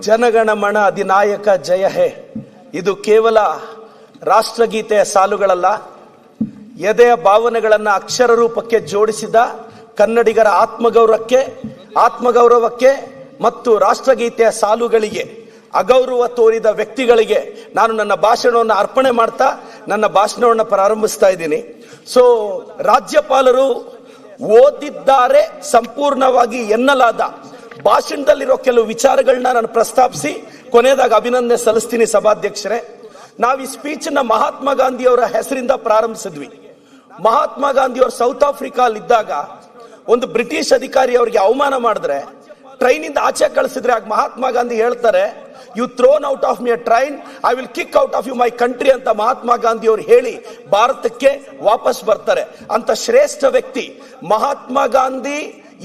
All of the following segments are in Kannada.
ಜನಗಣಮಣ ಅಧಿನಾಯಕ ಜಯ ಹೇ ಇದು ಕೇವಲ ರಾಷ್ಟ್ರಗೀತೆಯ ಸಾಲುಗಳಲ್ಲ, ಎದೆಯ ಭಾವನೆಗಳನ್ನು ಅಕ್ಷರ ರೂಪಕ್ಕೆ ಜೋಡಿಸಿದ ಕನ್ನಡಿಗರ ಆತ್ಮಗೌರವಕ್ಕೆ ಮತ್ತು ರಾಷ್ಟ್ರಗೀತೆಯ ಸಾಲುಗಳಿಗೆ ಅಗೌರವ ತೋರಿದ ವ್ಯಕ್ತಿಗಳಿಗೆ ನಾನು ನನ್ನ ಭಾಷಣವನ್ನು ಅರ್ಪಣೆ ಮಾಡ್ತಾ ನನ್ನ ಭಾಷಣವನ್ನು ಪ್ರಾರಂಭಿಸ್ತಾ ಇದ್ದೀನಿ. ಸೊ ರಾಜ್ಯಪಾಲರು ಓದಿದ್ದಾರೆ ಸಂಪೂರ್ಣವಾಗಿ ಎನ್ನಲಾದ ಭಾಷಣದಲ್ಲಿರೋ ಕೆಲವು ವಿಚಾರಗಳನ್ನ ನಾನು ಪ್ರಸ್ತಾಪಿಸಿ ಕೊನೆಯದಾಗ ಅಭಿನಂದನೆ ಸಲ್ಲಿಸ್ತೀನಿ. ಸಭಾಧ್ಯಕ್ಷರೇ, ನಾವು ಈ ಸ್ಪೀಚ್ ನ ಮಹಾತ್ಮ ಗಾಂಧಿ ಅವರ ಹೆಸರಿಂದ ಪ್ರಾರಂಭಿಸಿದ್ವಿ. ಮಹಾತ್ಮ ಗಾಂಧಿ ಅವರು ಸೌತ್ ಆಫ್ರಿಕಾ ಇದ್ದಾಗ ಒಂದು ಬ್ರಿಟಿಷ್ ಅಧಿಕಾರಿ ಅವರಿಗೆ ಅವಮಾನ ಮಾಡಿದ್ರೆ ಟ್ರೈನ್ ಇಂದ ಆಚೆ ಕಳಿಸಿದ್ರೆ ಆಗ ಮಹಾತ್ಮ ಗಾಂಧಿ ಹೇಳ್ತಾರೆ, you thrown out of my train, I will kick out of you my country ಅಂತ ಮಹಾತ್ಮ ಗಾಂಧಿ ಅವರು ಹೇಳಿ ಭಾರತಕ್ಕೆ ವಾಪಸ್ ಬರ್ತಾರೆ. ಅಂತ ಶ್ರೇಷ್ಠ ವ್ಯಕ್ತಿ ಮಹಾತ್ಮ ಗಾಂಧಿ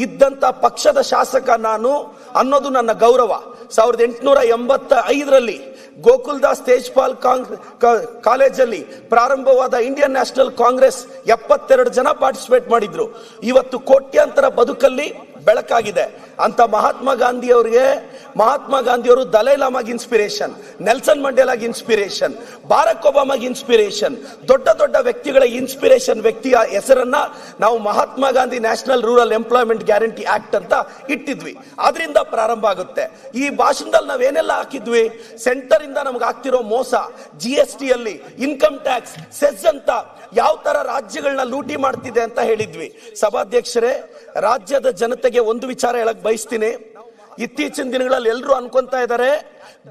ಇದ್ದಂತ ಪಕ್ಷದ ಶಾಸಕ ನಾನು ಅನ್ನೋದು ನನ್ನ ಗೌರವ. 1885ರಲ್ಲಿ ಗೋಕುಲ್ದಾಸ್ ತೇಜ್ಪಾಲ್ ಕಾಲೇಜಲ್ಲಿ ಪ್ರಾರಂಭವಾದ ಇಂಡಿಯನ್ ನ್ಯಾಷನಲ್ ಕಾಂಗ್ರೆಸ್ 72 ಜನ ಪಾರ್ಟಿಸಿಪೇಟ್ ಮಾಡಿದ್ರು. ಇವತ್ತು ಕೋಟ್ಯಾಂತರ ಬದುಕಲ್ಲಿ ಬೆಳಕಾಗಿದೆ. ಅಂತ ಮಹಾತ್ಮ ಗಾಂಧಿಯವರು ದಲೈ ಲಾಮಾಗ್ ಇನ್ಸ್ಪಿರೇಷನ್, ನೆಲ್ಸನ್ ಮಂಡೇಲಾಗ್ ಇನ್ಸ್ಪಿರೇಷನ್, ಬಾರಕ್ ಒಬಾಮಾಗ್ ಇನ್ಸ್ಪಿರೇಷನ್, ದೊಡ್ಡ ದೊಡ್ಡ ವ್ಯಕ್ತಿಗಳ ಇನ್ಸ್ಪಿರೇಷನ್ ವ್ಯಕ್ತಿಯ ಹೆಸರನ್ನ ನಾವು Mahatma Gandhi National Rural Employment Guarantee Act ಅಂತ ಇಟ್ಟಿದ್ವಿ. ಅದರಿಂದ ಪ್ರಾರಂಭ ಆಗುತ್ತೆ. ಈ ಭಾಷಣದಲ್ಲಿ ನಾವೇನೆಲ್ಲ ಹಾಕಿದ್ವಿ, ಸೆಂಟರ್ ಇಂದ ನಮ್ಗೆ ಆಗ್ತಿರೋ ಮೋಸ, GST ಅಲ್ಲಿ ಇನ್ಕಮ್ ಟ್ಯಾಕ್ಸ್, ಸೆಸ್ ಅಂತ ಯಾವ ತರ ರಾಜ್ಯಗಳನ್ನ ಲೂಟಿ ಮಾಡ್ತಿದೆ ಅಂತ ಹೇಳಿದ್ವಿ. ಸಭಾಧ್ಯಕ್ಷರೇ, ರಾಜ್ಯದ ಜನತೆಗೆ ಒಂದು ವಿಚಾರ ಹೇಳಕ್ ಬಯಸ್ತೀನಿ. ಇತ್ತೀಚಿನ ದಿನಗಳಲ್ಲಿ ಎಲ್ಲರೂ ಅನ್ಕೊಂತ ಇದ್ದಾರೆ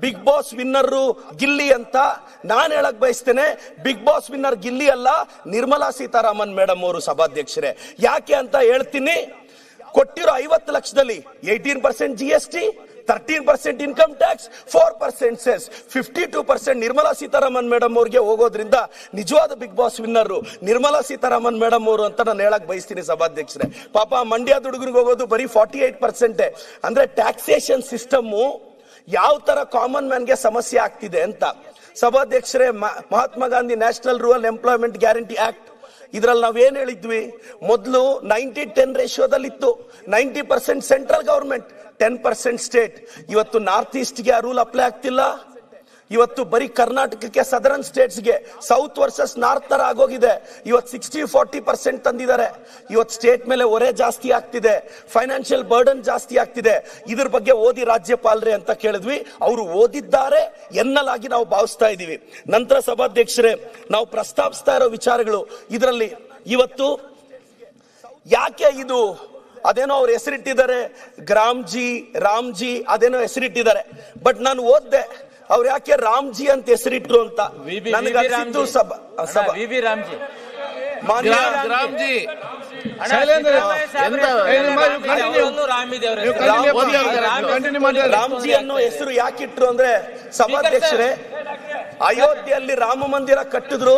ಬಿಗ್ ಬಾಸ್ ವಿನ್ನರ್ ಗಿಲ್ಲಿ ಅಂತ. ನಾನು ಹೇಳಕ್ ಬಯಸ್ತೇನೆ, ಬಿಗ್ ಬಾಸ್ ವಿನ್ನರ್ ಗಿಲ್ಲಿ ಅಲ್ಲ, ನಿರ್ಮಲಾ ಸೀತಾರಾಮನ್ ಮೇಡಮ್ ಅವರು. ಸಭಾಧ್ಯಕ್ಷರೇ, ಯಾಕೆ ಅಂತ ಹೇಳ್ತೀನಿ. ಕೊಟ್ಟಿರೋ 50 ಲಕ್ಷದಲ್ಲಿ 18% GST, 13% income tax, 4% cess, 52% Nirmala Sitharaman madam ಅವ್ರಿಗೆ ಹೋಗೋದ್ರಿಂದ ನಿಜವಾದ big boss winner Nirmala Sitharaman madam ಅವರು ಅಂತ ನಾನು ಹೇಳಕ್ ಬಯಸ್ತೀನಿ. ಸಭಾಧ್ಯಕ್ಷರೇ, ಪಾಪ ಮಂಡ್ಯದ ಹುಡುಗರಿಗೆ ಹೋಗೋದು ಬರೀ 48%. ಅಂದ್ರೆ ಟ್ಯಾಕ್ಸೇಷನ್ ಸಿಸ್ಟಮ್ ಯಾವ ತರ ಕಾಮನ್ ಮ್ಯಾನ್ಗೆ ಸಮಸ್ಯೆ ಆಗ್ತಿದೆ ಅಂತ. ಸಭಾಧ್ಯಕ್ಷರೇ, Mahatma Gandhi National Rural Employment Guarantee act ಇದ್ರಲ್ಲಿ ನಾವೇನ್ ಹೇಳಿದ್ವಿ, ಮೊದಲು 90-10 ರೇಷಿಯೋದಲ್ಲಿ ಇತ್ತು. 90% ಸೆಂಟ್ರಲ್ ಗವರ್ಮೆಂಟ್, 10% ಸ್ಟೇಟ್. ಇವತ್ತು ನಾರ್ತ್ ಈಸ್ಟ್ಗೆ ಆ ರೂಲ್ ಅಪ್ಲೈ ಆಗ್ತಿಲ್ಲ. ಇವತ್ತು ಬರೀ ಕರ್ನಾಟಕಕ್ಕೆ, ಸದರ್ನ್ ಸ್ಟೇಟ್ಸ್ಗೆ ಸೌತ್ ವರ್ಸಸ್ ನಾರ್ತ್ ತರ ಆಗೋಗಿದೆ. ಇವತ್ತು 60-40% ತಂದಿದ್ದಾರೆ. ಇವತ್ತು ಸ್ಟೇಟ್ ಮೇಲೆ ಹೊರೆ ಜಾಸ್ತಿ ಆಗ್ತಿದೆ, ಫೈನಾನ್ಷಿಯಲ್ ಬರ್ಡನ್ ಜಾಸ್ತಿ ಆಗ್ತಿದೆ. ಇದ್ರ ಬಗ್ಗೆ ಓದಿ ರಾಜ್ಯಪಾಲರೇ ಅಂತ ಕೇಳಿದ್ವಿ. ಅವರು ಓದಿದ್ದಾರೆ ಎನ್ನಲಾಗಿ ನಾವು ಭಾವಿಸ್ತಾ ಇದೀವಿ. ನಂತರ ಸಭಾಧ್ಯಕ್ಷರೇ, ನಾವು ಪ್ರಸ್ತಾಪಿಸ್ತಾ ಇರೋ ವಿಚಾರಗಳು ಇದರಲ್ಲಿ ಇವತ್ತು ಯಾಕೆ ಇದು ಅದೇನೋ ಅವ್ರು ಹೆಸರಿಟ್ಟಿದ್ದಾರೆ, ರಾಮ್ಜಿ ಅದೇನೋ ಹೆಸರಿಟ್ಟಿದ್ದಾರೆ. ಬಟ್ ನಾನು ಓದ್ದೆ ಅವ್ರು ಯಾಕೆ ರಾಮ್ಜಿ ಅಂತ ಹೆಸರಿಟ್ರು ಅಂತ. ನನಗೆ ಅನಿಸಿದ್ದು ರಾಮ್ಜಿ ಅನ್ನೋ ಹೆಸರು ಯಾಕಿಟ್ರು ಅಂದ್ರೆ, ಸಭಾಧ್ಯಕ್ಷರೇ, ಅಯೋಧ್ಯೆಯಲ್ಲಿ ರಾಮ ಮಂದಿರ ಕಟ್ಟಿದ್ರು,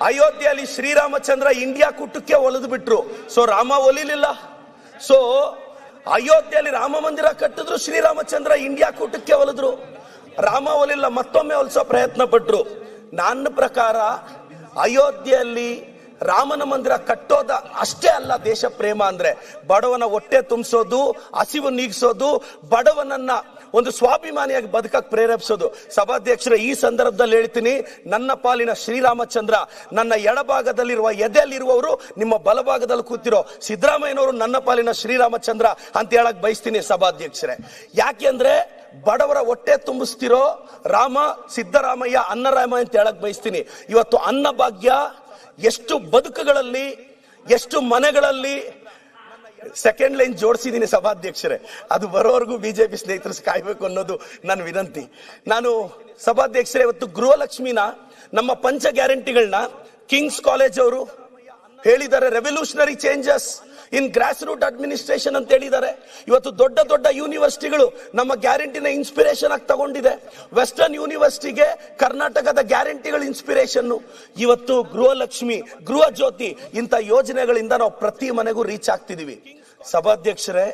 ಅಯೋಧ್ಯೆಯಲ್ಲಿ ಶ್ರೀರಾಮಚಂದ್ರ ಇಂಡಿಯಾ ಕೂಟಕ್ಕೆ ಒಲಿದು ಬಿಟ್ರು. ಸೊ ರಾಮ ಒಲಿಲಿಲ್ಲ. ಸೊ ಅಯೋಧ್ಯೆಯಲ್ಲಿ ರಾಮ ಮಂದಿರ ಕಟ್ಟಿದ್ರು, ಶ್ರೀರಾಮಚಂದ್ರ ಇಂಡಿಯಾ ಕೂಟಕ್ಕೆ ಒಲಿದ್ರು. ರಾಮ ಒಲಿಲ್ಲ, ಮತ್ತೊಮ್ಮೆ ಒಲಿಸೋ ಪ್ರಯತ್ನ ಪಟ್ರು. ನನ್ನ ಪ್ರಕಾರ ಅಯೋಧ್ಯೆಯಲ್ಲಿ ರಾಮನ ಮಂದಿರ ಕಟ್ಟೋದ ಅಷ್ಟೇ ಅಲ್ಲ ದೇಶ ಪ್ರೇಮ ಅಂದ್ರೆ. ಬಡವನ ಹೊಟ್ಟೆ ತುಂಬಿಸೋದು, ಹಸಿವು ನೀಗಿಸೋದು, ಬಡವನನ್ನ ಒಂದು ಸ್ವಾಭಿಮಾನಿಯಾಗಿ ಬದುಕಕ್ಕೆ ಪ್ರೇರೇಪಿಸೋದು. ಸಭಾಧ್ಯಕ್ಷರೇ, ಈ ಸಂದರ್ಭದಲ್ಲಿ ಹೇಳ್ತೀನಿ, ನನ್ನ ಪಾಲಿನ ಶ್ರೀರಾಮಚಂದ್ರ ನನ್ನ ಎಡಭಾಗದಲ್ಲಿರುವ ಎದೆಯಲ್ಲಿರುವವರು ನಿಮ್ಮ ಬಲಭಾಗದಲ್ಲಿ ಕೂತಿರೋ ಸಿದ್ದರಾಮಯ್ಯನವರು ನನ್ನ ಪಾಲಿನ ಶ್ರೀರಾಮಚಂದ್ರ ಅಂತ ಹೇಳಕ್ ಬಯಸ್ತೀನಿ. ಸಭಾಧ್ಯಕ್ಷರೇ, ಯಾಕೆಂದ್ರೆ ಬಡವರ ಹೊಟ್ಟೆ ತುಂಬಿಸ್ತಿರೋ ರಾಮ ಸಿದ್ದರಾಮಯ್ಯ, ಅನ್ನರಾಮಯ್ಯ ಅಂತ ಹೇಳಕ್ ಬಯಸ್ತೀನಿ. ಇವತ್ತು ಅನ್ನಭಾಗ್ಯ ಎಷ್ಟು ಬದುಕುಗಳಲ್ಲಿ, ಎಷ್ಟು ಮನೆಗಳಲ್ಲಿ ಸೆಕೆಂಡ್ ಲೈನ್ ಜೋಡಿಸಿದ್ದೀನಿ. ಸಭಾಧ್ಯಕ್ಷರೇ, ಅದು ಬರೋವರೆಗೂ ಬಿಜೆಪಿ ಸ್ನೇಹಿತರು ಕಾಯ್ಬೇಕು ಅನ್ನೋದು ನನ್ನ ವಿನಂತಿ. ನಾನು ಸಭಾಧ್ಯಕ್ಷರೇ, ಇವತ್ತು ಗೃಹಲಕ್ಷ್ಮಿನ ನಮ್ಮ ಪಂಚ ಗ್ಯಾರಂಟಿಗಳನ್ನ ಕಿಂಗ್ಸ್ ಕಾಲೇಜ್ ಅವರು ಹೇಳಿದ್ದಾರೆ, revolutionary changes in grass root administration ಅಂತ ಹೇಳಿದ್ದಾರೆ. ಇವತ್ತು ದೊಡ್ಡ ದೊಡ್ಡ ಯೂನಿವರ್ಸಿಟಿಗಳು ನಮ್ಮ ಗ್ಯಾರಂಟಿನ ಇನ್ಸ್ಪಿರೇಷನ್ ಆಗಿ ತಗೊಂಡಿದೆ. ವೆಸ್ಟರ್ನ್ ಯೂನಿವರ್ಸಿಟಿಗೆ ಕರ್ನಾಟಕದ ಗ್ಯಾರಂಟಿಗಳ ಇನ್ಸ್ಪಿರೇಷನ್. ಇವತ್ತು ಗೃಹಲಕ್ಷ್ಮಿ, ಗೃಹ ಜ್ಯೋತಿ ಇಂಥ ಯೋಜನೆಗಳಿಂದ ನಾವು ಪ್ರತಿ ಮನೆಗೂ ರೀಚ್ ಆಗ್ತಿದೀವಿ. ಸಭಾಧ್ಯಕ್ಷರೇ,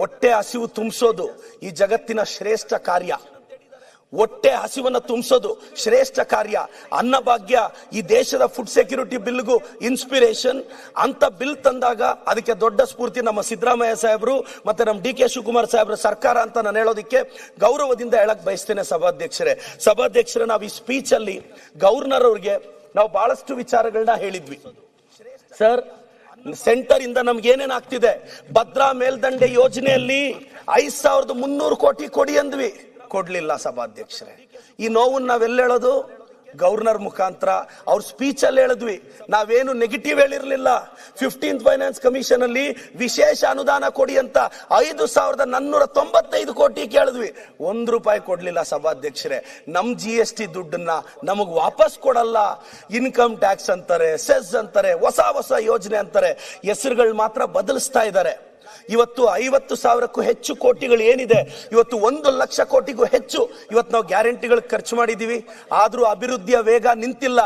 ಹೊಟ್ಟೆ ಹಸಿವು ತುಂಬಿಸೋದು ಈ ಜಗತ್ತಿನ ಶ್ರೇಷ್ಠ ಕಾರ್ಯ. ಹೊಟ್ಟೆ ಹಸಿವನ್ನ ತುಂಬಿಸೋದು ಶ್ರೇಷ್ಠ ಕಾರ್ಯ. ಅನ್ನಭಾಗ್ಯ ಈ ದೇಶದ ಫುಡ್ ಸೆಕ್ಯೂರಿಟಿ ಬಿಲ್ಗೂ ಇನ್ಸ್ಪಿರೇಷನ್. ಅಂತ ಬಿಲ್ ತಂದಾಗ ಅದಕ್ಕೆ ದೊಡ್ಡ ಸ್ಫೂರ್ತಿ ನಮ್ಮ ಸಿದ್ದರಾಮಯ್ಯ ಸಾಹೇಬರು ಮತ್ತೆ ನಮ್ಮ ಡಿ ಕೆ ಶಿವಕುಮಾರ್ ಸಾಹೇಬ್ರ ಸರ್ಕಾರ ಅಂತ ನಾನು ಹೇಳೋದಕ್ಕೆ ಗೌರವದಿಂದ ಹೇಳಕ್ ಬಯಸ್ತೇನೆ. ಸಭಾಧ್ಯಕ್ಷರೇ, ನಾವು ಈ ಸ್ಪೀಚ್ ಅಲ್ಲಿ ಗವರ್ನರ್ ಅವ್ರಿಗೆ ನಾವು ಬಹಳಷ್ಟು ವಿಚಾರಗಳನ್ನ ಹೇಳಿದ್ವಿ. ಸರ್, ಸೆಂಟರ್ ಇಂದ ನಮ್ಗೆ ಏನೇನ್ ಆಗ್ತಿದೆ, ಭದ್ರಾ ಮೇಲ್ದಂಡೆ ಯೋಜನೆಯಲ್ಲಿ 5300 ಕೋಟಿ ಕೊಡಿ ಅಂದ್ವಿ, ಕೊಡ್ಲಿಲ್ಲ ಸಭಾಧ್ಯಕ್ಷರೇ. ಈ ನೋವನ್ನು ನಾವೆಲ್ಲ ಹೇಳೋದು ಗವರ್ನರ್ ಮುಖಾಂತರ. ಅವ್ರ ಸ್ಪೀಚ್ ಅಲ್ಲಿ ಹೇಳಿದ್ವಿ, ನಾವೇನು ನೆಗೆಟಿವ್ ಹೇಳಿರ್ಲಿಲ್ಲ. 15th ಫೈನಾನ್ಸ್ ಕಮಿಷನ್ ಅಲ್ಲಿ ವಿಶೇಷ ಅನುದಾನ ಕೊಡಿ ಅಂತ 5495 ಕೋಟಿ ಕೇಳಿದ್ವಿ, 1 ರೂಪಾಯಿ ಕೊಡ್ಲಿಲ್ಲ ಸಭಾಧ್ಯಕ್ಷರೇ. ನಮ್ GST ದುಡ್ಡನ್ನ ನಮಗ್ ವಾಪಸ್ ಕೊಡಲ್ಲ. ಇನ್ಕಮ್ ಟ್ಯಾಕ್ಸ್ ಅಂತಾರೆ, ಸೆಸ್ ಅಂತಾರೆ, ಹೊಸ ಯೋಜನೆ ಅಂತಾರೆ, ಹೆಸರುಗಳು ಮಾತ್ರ ಬದಲಿಸ್ತಾ ಇದ್ದಾರೆ. ಇವತ್ತು 50,000ಕ್ಕೂ ಹೆಚ್ಚು ಕೋಟಿಗಳು ಏನಿದೆ, ಇವತ್ತು 1 ಲಕ್ಷ ಕೋಟಿಗೂ ಹೆಚ್ಚು ಇವತ್ತು ನಾವು ಗ್ಯಾರಂಟಿಗಳು ಖರ್ಚು ಮಾಡಿದೀವಿ. ಆದ್ರೂ ಅಭಿವೃದ್ಧಿಯ ವೇಗ ನಿಂತಿಲ್ಲ.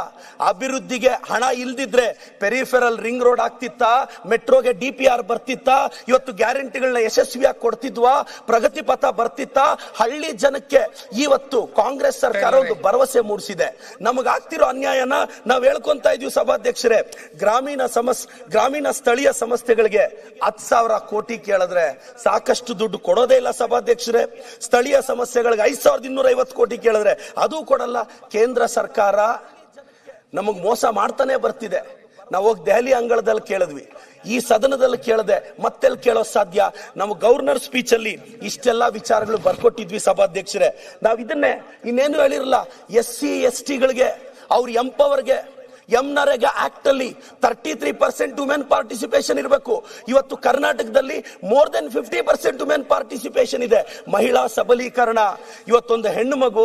ಅಭಿವೃದ್ಧಿಗೆ ಹಣ ಇಲ್ದಿದ್ರೆ ಪೆರಿಫೆರಲ್ ರಿಂಗ್ ರೋಡ್ ಆಗ್ತಿತ್ತಾ, ಮೆಟ್ರೋಗೆ DPR ಬರ್ತಿತ್ತಾ, ಇವತ್ತು ಗ್ಯಾರಂಟಿಗಳನ್ನ ಯಶಸ್ವಿಯಾಗಿ ಕೊಡ್ತಿದ್ವಾ, ಪ್ರಗತಿ ಪಥ ಬರ್ತಿತ್ತಾ? ಹಳ್ಳಿ ಜನಕ್ಕೆ ಇವತ್ತು ಕಾಂಗ್ರೆಸ್ ಸರ್ಕಾರ ಒಂದು ಭರವಸೆ ಮೂಡಿಸಿದೆ. ನಮಗಾಗ್ತಿರೋ ಅನ್ಯಾಯನ ನಾವು ಹೇಳ್ಕೊಂತ ಇದೀವಿ ಸಭಾಧ್ಯಕ್ಷರೇ. ಗ್ರಾಮೀಣ ಸ್ಥಳೀಯ ಸಂಸ್ಥೆಗಳಿಗೆ 10,000 ಕೋಟಿ ಕೇಳಿದ್ರೆ ಸಾಕಷ್ಟು ದುಡ್ಡು ಕೊಡೋದೇ ಇಲ್ಲ ಸಭಾಧ್ಯಕ್ಷರೇ. ಸ್ಥಳೀಯ ಸಮಸ್ಯೆಗಳಿಗೆ 5250 ಕೋಟಿ ಕೇಳಿದ್ರೆ ಅದು ಕೊಡಲ್ಲ. ಕೇಂದ್ರ ಸರ್ಕಾರ ನಮಗ್ ಮೋಸ ಮಾಡ್ತಾನೆ ಬರ್ತಿದೆ. ನಾವು ಹೋಗಿ ದೆಹಲಿ ಅಂಗಳದಲ್ಲಿ ಕೇಳಿದ್ವಿ, ಈ ಸದನದಲ್ಲಿ ಕೇಳದೆ ಮತ್ತೆಲ್ಲಿ ಕೇಳೋ ಸಾಧ್ಯ? ನಮ್ಮ ಗವರ್ನರ್ ಸ್ಪೀಚ್ ಅಲ್ಲಿ ಇಷ್ಟೆಲ್ಲಾ ವಿಚಾರಗಳು ಬರ್ಕೊಟ್ಟಿದ್ವಿ ಸಭಾಧ್ಯಕ್ಷರೇ. ನಾವ್ ಇದನ್ನೇ ಇನ್ನೇನು ಹೇಳಿರಲ್ಲ. SC ST ಗಳಿಗೆ ಅವ್ರ ಎಂಪವರ್ಗೆ ನರೇಗಾ ಆಕ್ಟ್ ಅಲ್ಲಿ 33% ವುಮೆನ್ ಪಾರ್ಟಿಸಿಪೇಷನ್ ಇರಬೇಕು. ಇವತ್ತು ಕರ್ನಾಟಕದಲ್ಲಿ ಮೋರ್ ದೆನ್ 50% ವುಮೆನ್ ಪಾರ್ಟಿಸಿಪೇಷನ್ ಇದೆ. ಮಹಿಳಾ ಸಬಲೀಕರಣ. ಇವತ್ತೊಂದು ಹೆಣ್ಣು ಮಗು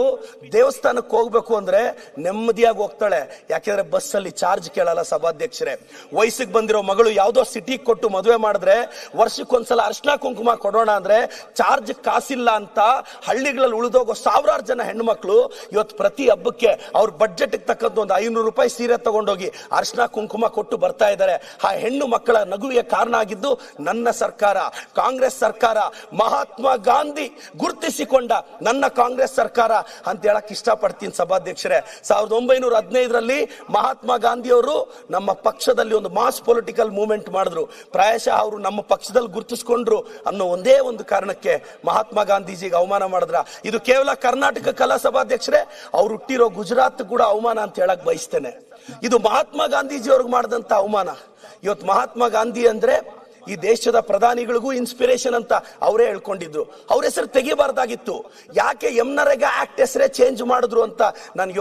ದೇವಸ್ಥಾನಕ್ಕೆ ಹೋಗ್ಬೇಕು ಅಂದ್ರೆ ನೆಮ್ಮದಿಯಾಗಿ ಹೋಗ್ತಾಳೆ, ಯಾಕೆಂದ್ರೆ ಬಸ್ ಅಲ್ಲಿ ಚಾರ್ಜ್ ಕೇಳಲ್ಲ ಸಭಾಧ್ಯಕ್ಷರೇ. ವಯಸ್ಸಿಗೆ ಬಂದಿರೋ ಮಗಳು ಯಾವ್ದೋ ಸಿಟಿಗೆ ಕೊಟ್ಟು ಮದುವೆ ಮಾಡಿದ್ರೆ ವರ್ಷಕ್ಕೊಂದ್ಸಲ ಅರ್ಶನ ಕುಂಕುಮ ಕೊಡೋಣ ಅಂದ್ರೆ ಚಾರ್ಜ್ ಕಾಸಿಲ್ಲ ಅಂತ ಹಳ್ಳಿಗಳಲ್ಲಿ ಉಳಿದೋಗೋ 1000 ಜನ ಹೆಣ್ಣು ಮಕ್ಕಳು ಇವತ್ತು ಪ್ರತಿ ಹಬ್ಬಕ್ಕೆ ಅವ್ರ ಬಡ್ಜೆಟ್ ತಕ್ಕಂತ ಒಂದು 500 ರೂಪಾಯಿ ಸೀರೆ ತಗೊಂಡೋಗಿ ಅರ್ಶನ ಕುಂಕುಮ ಕೊಟ್ಟು ಬರ್ತಾ ಇದ್ದಾರೆ. ಆ ಹೆಣ್ಣು ಮಕ್ಕಳ ನಗುವಿಗೆ ಕಾರಣ ಆಗಿದ್ದು ನನ್ನ ಸರ್ಕಾರ, ಕಾಂಗ್ರೆಸ್ ಸರ್ಕಾರ, ಮಹಾತ್ಮ ಗಾಂಧಿ ಗುರುತಿಸಿಕೊಂಡ ನನ್ನ ಕಾಂಗ್ರೆಸ್ ಸರ್ಕಾರ ಅಂತ ಹೇಳಕ್ ಇಷ್ಟಪಡ್ತೀನಿ ಸಭಾಧ್ಯಕ್ಷರೇ. 1915ರಲ್ಲಿ ಮಹಾತ್ಮ ಗಾಂಧಿ ಅವರು ನಮ್ಮ ಪಕ್ಷದಲ್ಲಿ ಒಂದು ಮಾಸ್ ಪೊಲಿಟಿಕಲ್ ಮೂವ್ಮೆಂಟ್ ಮಾಡಿದ್ರು. ಪ್ರಾಯಶಃ ಅವರು ನಮ್ಮ ಪಕ್ಷದಲ್ಲಿ ಗುರುತಿಸಿಕೊಂಡ್ರು ಅನ್ನೋ ಒಂದೇ ಒಂದು ಕಾರಣಕ್ಕೆ ಮಹಾತ್ಮ ಗಾಂಧೀಜಿಗೆ ಅವಮಾನ ಮಾಡಿದ್ರ. ಇದು ಕೇವಲ ಕರ್ನಾಟಕಕ್ಕಲ್ಲ ಸಭಾಧ್ಯಕ್ಷರೇ, ಅವ್ರು ಹುಟ್ಟಿರೋ ಗುಜರಾತ್ ಕೂಡ ಅವಮಾನ ಅಂತ ಹೇಳಕ್ ಬಯಸ್ತೇನೆ. ಇದು ಮಹಾತ್ಮ ಗಾಂಧೀಜಿ ಅವ್ರಿಗೆ ಮಾಡಿದಂತ ಅವಮಾನ. ಇವತ್ತು ಮಹಾತ್ಮ ಗಾಂಧಿ ಅಂದ್ರೆ ಈ ದೇಶದ ಪ್ರಧಾನಿಗಳಿಗೂ ಇನ್ಸ್ಪಿರೇಷನ್ ಅಂತ ಅವರೇ ಹೇಳ್ಕೊಂಡಿದ್ರು. ಅವ್ರ ಹೆಸರು ತೆಗಿಬಾರ್ದಾಗಿತ್ತು. ಯಾಕೆ ನರೇಗಾ ಆಕ್ಟ್ ಹೆಸರೇ ಚೇಂಜ್ ಮಾಡಿದ್ರು ಅಂತ ನಾನು